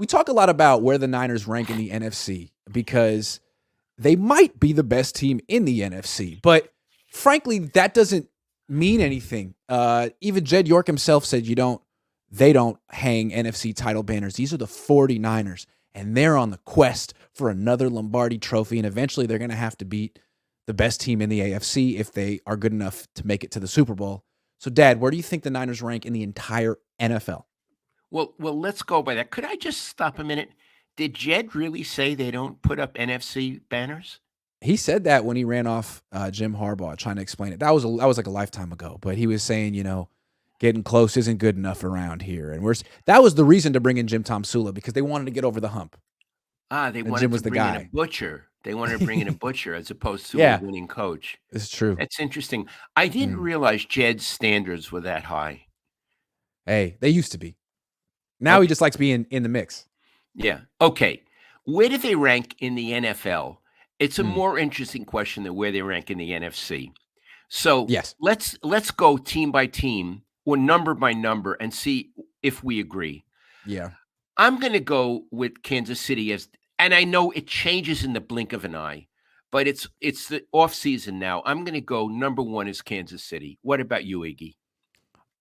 we talk a lot about where the Niners rank in the NFC because they might be the best team in the NFC, but frankly, that doesn't mean anything. Even Jed York himself said they don't hang NFC title banners. These are the 49ers, and they're on the quest for another Lombardi trophy, and eventually they're going to have to beat the best team in the AFC if they are good enough to make it to the Super Bowl. So, Dad, where do you think the Niners rank in the entire NFL? Well, let's go by that. Could I just stop a minute? Did Jed really say they don't put up NFC banners? He said that when he ran off Jim Harbaugh trying to explain it. That was like a lifetime ago, but he was saying, getting close isn't good enough around here, and that was the reason to bring in Jim Tom Sula because they wanted to get over the hump. They And wanted Jim to was the bring in a guy. butcher. They wanted to bring in a butcher as opposed to Yeah, a winning coach. it's true. That's interesting. I didn't realize Jed's standards were that high. Hey, they used to be. Now he just likes being in the mix. Yeah. Okay. Where do they rank in the NFL? It's a more interesting question than where they rank in the NFC. So Yes. let's go team by team or number by number and see if we agree. Yeah. I'm going to go with Kansas City and I know it changes in the blink of an eye, but it's the off season now. I'm going to go number 1 is Kansas City. What about you, Iggy?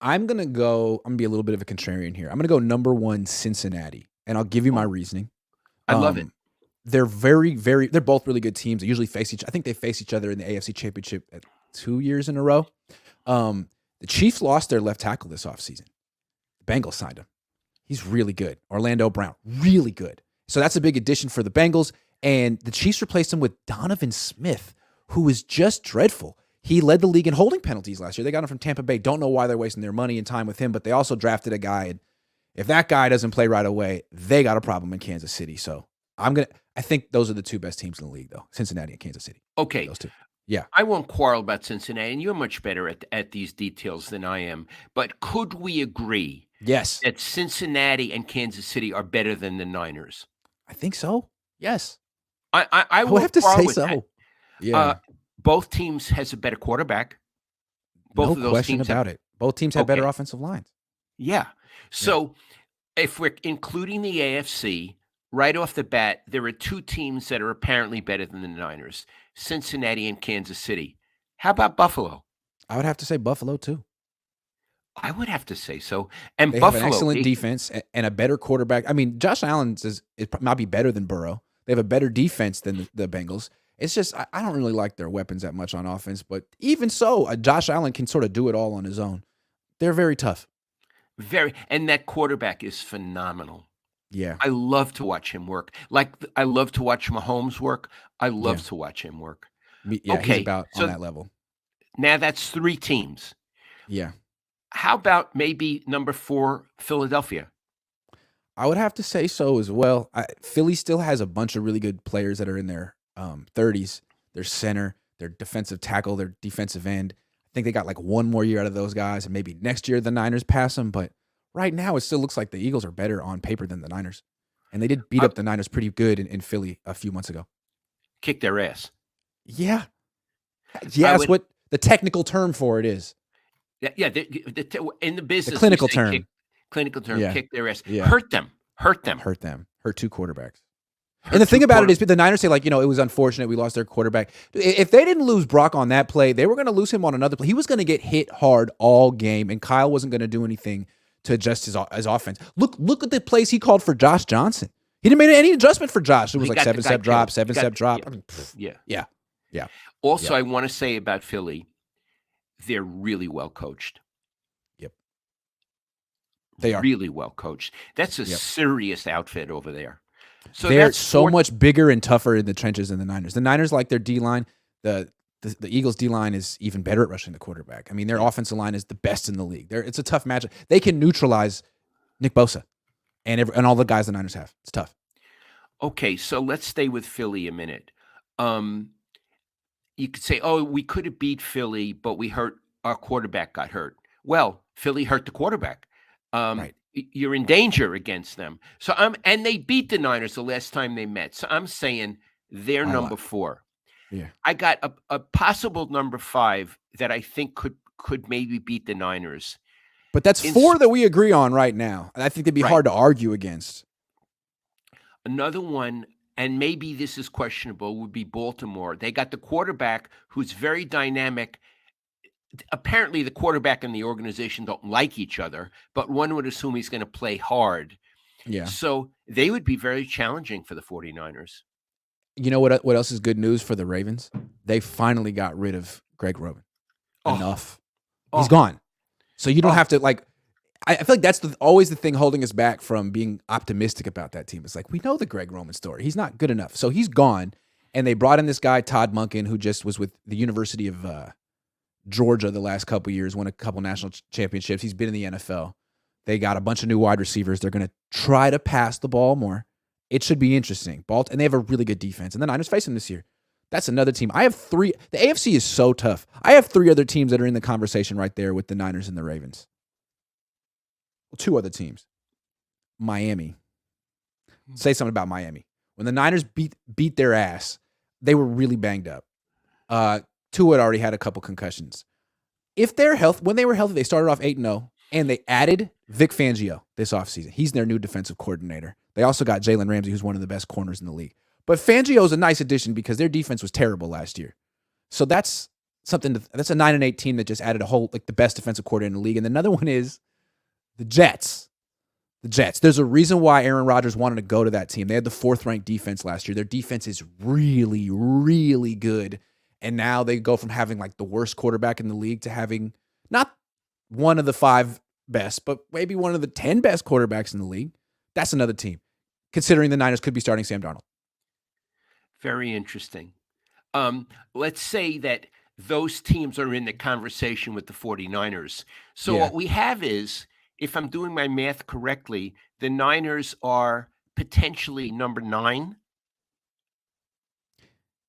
I'm going to be a little bit of a contrarian here. I'm going to go number 1, Cincinnati, and I'll give you my reasoning. I love it. They're they're both really good teams. They usually I think they face each other in the AFC Championship 2 years in a row. The Chiefs lost their left tackle this offseason. The Bengals signed him. He's really good. Orlando Brown, really good. So that's a big addition for the Bengals. And the Chiefs replaced him with Donovan Smith, who is just dreadful. He led the league in holding penalties last year. They got him from Tampa Bay. Don't know why they're wasting their money and time with him, but they also drafted a guy. And if that guy doesn't play right away, they got a problem in Kansas City. So I think those are the 2 best teams in the league, though, Cincinnati and Kansas City. Okay. Those 2. Yeah. I won't quarrel about Cincinnati, and you're much better at these details than I am. But could we agree Yes. that Cincinnati and Kansas City are better than the Niners? I think so. Yes. I would have to say so. That. Yeah. Both teams has a better quarterback. Both of those question teams about it. Both teams have better offensive lines. Yeah. So if we're including the AFC, right off the bat, there are 2 teams that are apparently better than the Niners, Cincinnati and Kansas City. How about Buffalo? I would have to say Buffalo, too. I would have to say so. And they Buffalo have an excellent defense and a better quarterback. I mean, Josh Allen might be better than Burrow. They have a better defense than the Bengals. It's just I don't really like their weapons that much on offense. But even so, Josh Allen can sort of do it all on his own. They're very tough. And that quarterback is phenomenal. Yeah. I love to watch him work. Like I love to watch Mahomes work. I love to watch him work. Yeah, he's about on that level. Now that's 3 teams. Yeah. How about maybe number 4, Philadelphia? I would have to say so as well. Philly still has a bunch of really good players that are in their 30s. Their center, their defensive tackle, their defensive end. I think they got like 1 more year out of those guys, and maybe next year the Niners pass them. But right now, it still looks like the Eagles are better on paper than the Niners. And they did beat up the Niners pretty good in Philly a few months ago. Kick their ass. Yeah. Yeah, that's what the technical term for it is. Yeah, in the business, the clinical term. Kick their ass. Yeah. Hurt them. Hurt 2 quarterbacks. And the thing about it is, the Niners say, it was unfortunate we lost their quarterback. If they didn't lose Brock on that play, they were going to lose him on another play. He was going to get hit hard all game, and Kyle wasn't going to do anything to adjust his offense. Look at the plays he called for Josh Johnson. He didn't make any adjustment for Josh. It was like 7-step drop, 7-step drop. Yeah. Also, I want to say about Philly, they're really well coached. Yep. They are. Really well coached. That's a serious outfit over there. So they're so much bigger and tougher in the trenches than the Niners. The Niners like their D-line. The Eagles' D-line is even better at rushing the quarterback. I mean, their offensive line is the best in the league. It's a tough matchup. They can neutralize Nick Bosa and all the guys the Niners have. It's tough. Okay, so let's stay with Philly a minute. You could say, we could have beat Philly, but our quarterback got hurt. Well, Philly hurt the quarterback. Right. You're in danger against them. So and they beat the Niners the last time they met. So I'm saying they're number 4. Yeah. I got a possible number 5 that I think could maybe beat the Niners. But that's 4 that we agree on right now. And I think they'd be hard to argue against. Another one, and maybe this is questionable, would be Baltimore. They got the quarterback who's very dynamic. Apparently, the quarterback and the organization don't like each other, but one would assume he's going to play hard. Yeah. So they would be very challenging for the 49ers. You know what else is good news for the Ravens? They finally got rid of Greg Roman. Oh, Enough. He's oh, gone. So you don't oh. have to like I feel like that's always the thing holding us back from being optimistic about that team. It's like we know the Greg Roman story. He's not good enough. So he's gone. And they brought in this guy, Todd Monken, who just was with the University of Georgia the last couple years, won a couple national championships. He's been in the NFL. They got a bunch of new wide receivers. They're going to try to pass the ball more. It should be interesting. And they have a really good defense. And the Niners face them this year. That's another team. I have three. The AFC is so tough. I have three other teams that are in the conversation right there with the Niners and the Ravens. Well, two other teams. Miami. Say something about Miami. When the Niners beat their ass, they were really banged up. Tua had already had a couple concussions. If they're when they were healthy, they started off 8-0, and they added Vic Fangio this offseason. He's their new defensive coordinator. They also got Jalen Ramsey, who's one of the best corners in the league. But Fangio is a nice addition because their defense was terrible last year. So that's something. That's a 9-8 team that just added a whole the best defensive coordinator in the league. And another one is the Jets. The Jets. There's a reason why Aaron Rodgers wanted to go to that team. They had the 4th ranked defense last year. Their defense is really, really good. And now they go from having the worst quarterback in the league to having not one of the 5 best, but maybe one of the 10 best quarterbacks in the league. That's another team, considering the Niners could be starting Sam Darnold. Very interesting. Let's say that those teams are in the conversation with the 49ers. So Yeah. what we have is, if I'm doing my math correctly, the Niners are potentially number 9.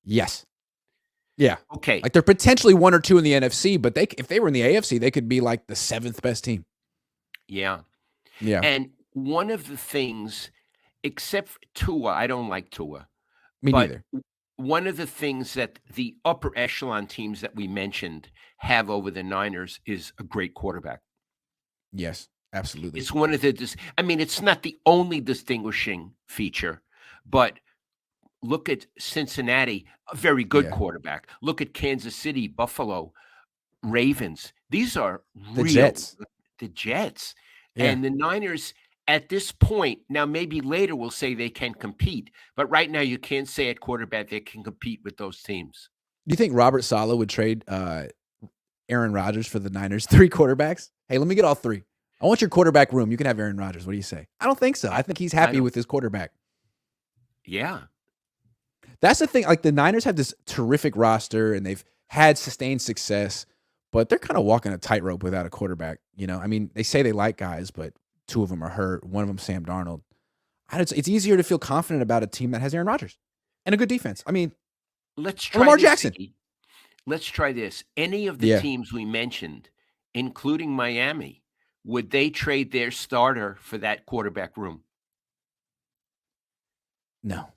Yes. Yeah. Okay. They're potentially 1 or 2 in the NFC, but if they were in the AFC, they could be the 7th best team. Yeah. Yeah. And one of the things, except for Tua, I don't like Tua. Me But neither. one of the things that the upper echelon teams that we mentioned have over the Niners is a great quarterback. Yes, absolutely. It's one of the it's not the only distinguishing feature, but look at Cincinnati, a very good Yeah. quarterback. Look at Kansas City, Buffalo, Ravens. These are The real Jets. the Jets. Yeah. And the Niners at this point, now maybe later we'll say they can compete, but right now you can't say at quarterback they can compete with those teams. Do you think Robert Saleh would trade Aaron Rodgers for the Niners? 3 quarterbacks? Hey, let me get all 3. I want your quarterback room. You can have Aaron Rodgers. What do you say? I don't think so. I think he's happy with his quarterback. Yeah. That's the thing. The Niners have this terrific roster, and they've had sustained success, but they're kind of walking a tightrope without a quarterback. They say they like guys, but 2 of them are hurt. One of them, Sam Darnold. It's easier to feel confident about a team that has Aaron Rodgers and a good defense. Let's try Lamar this, Jackson. Iggy. Let's try this. Any of the teams we mentioned, including Miami, would they trade their starter for that quarterback room? No.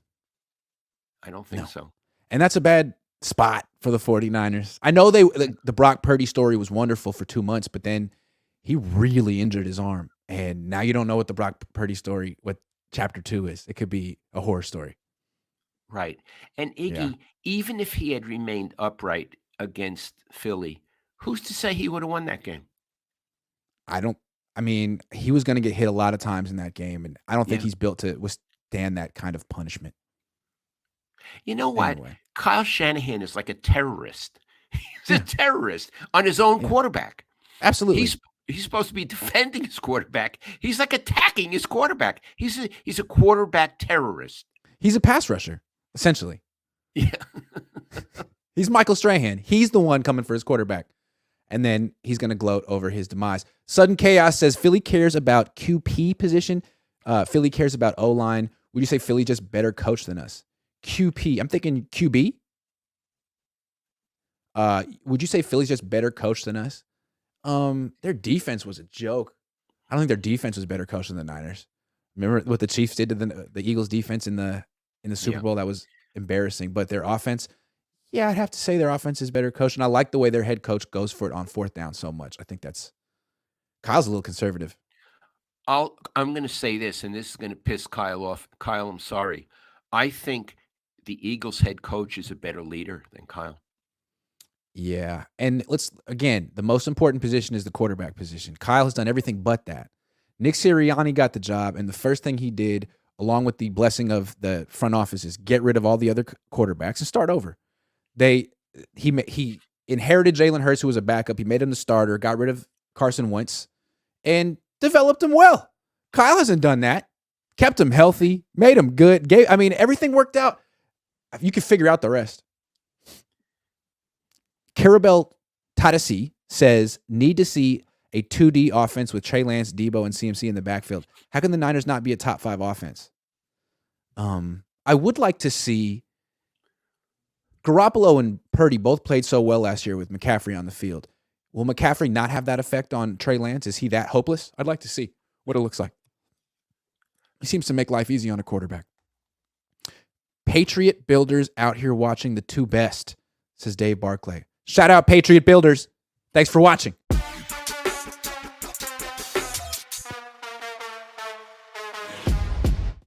I don't think so. And that's a bad spot for the 49ers. I know the Brock Purdy story was wonderful for 2 months, but then he really injured his arm. And now you don't know what the Brock Purdy story, what chapter 2 is. It could be a horror story. Right. And Iggy, even if he had remained upright against Philly, who's to say he would have won that game? He was going to get hit a lot of times in that game, and I don't think Yeah. he's built to withstand that kind of punishment. You know what? Anyway. Kyle Shanahan is like a terrorist. He's a terrorist on his own quarterback. Absolutely. He's supposed to be defending his quarterback. He's attacking his quarterback. He's a quarterback terrorist. He's a pass rusher, essentially. Yeah. He's Michael Strahan. He's the one coming for his quarterback. And then he's going to gloat over his demise. Sudden Chaos says Philly cares about QP position. Philly cares about O-line. Would you say Philly just better coach than us? QP. I'm thinking QB. Would you say Philly's just better coach than us? Their defense was a joke. I don't think their defense was better coached than the Niners. Remember what the Chiefs did to the Eagles defense in the Super Bowl? That was embarrassing. But their offense, yeah, I'd have to say their offense is better coached. And I like the way their head coach goes for it on 4th down so much. I think Kyle's a little conservative. I'm going to say this, and this is going to piss Kyle off. Kyle, I'm sorry. I think the Eagles head coach is a better leader than Kyle. Yeah. And the most important position is the quarterback position. Kyle has done everything but that. Nick Sirianni got the job, and the first thing he did, along with the blessing of the front office, is get rid of all the other quarterbacks and start over. He inherited Jalen Hurts, who was a backup. He made him the starter, got rid of Carson Wentz, and developed him well. Kyle hasn't done that. Kept him healthy, made him good. Everything worked out. You can figure out the rest. Carabel Tadasi says, need to see a 2D offense with Trey Lance, Debo, and CMC in the backfield. How can the Niners not be a top 5 offense? I would like to see Garoppolo and Purdy both played so well last year with McCaffrey on the field. Will McCaffrey not have that effect on Trey Lance? Is he that hopeless? I'd like to see what it looks like. He seems to make life easy on a quarterback. Patriot builders out here watching the two best, says Dave Barclay. Shout out Patriot builders. Thanks for watching.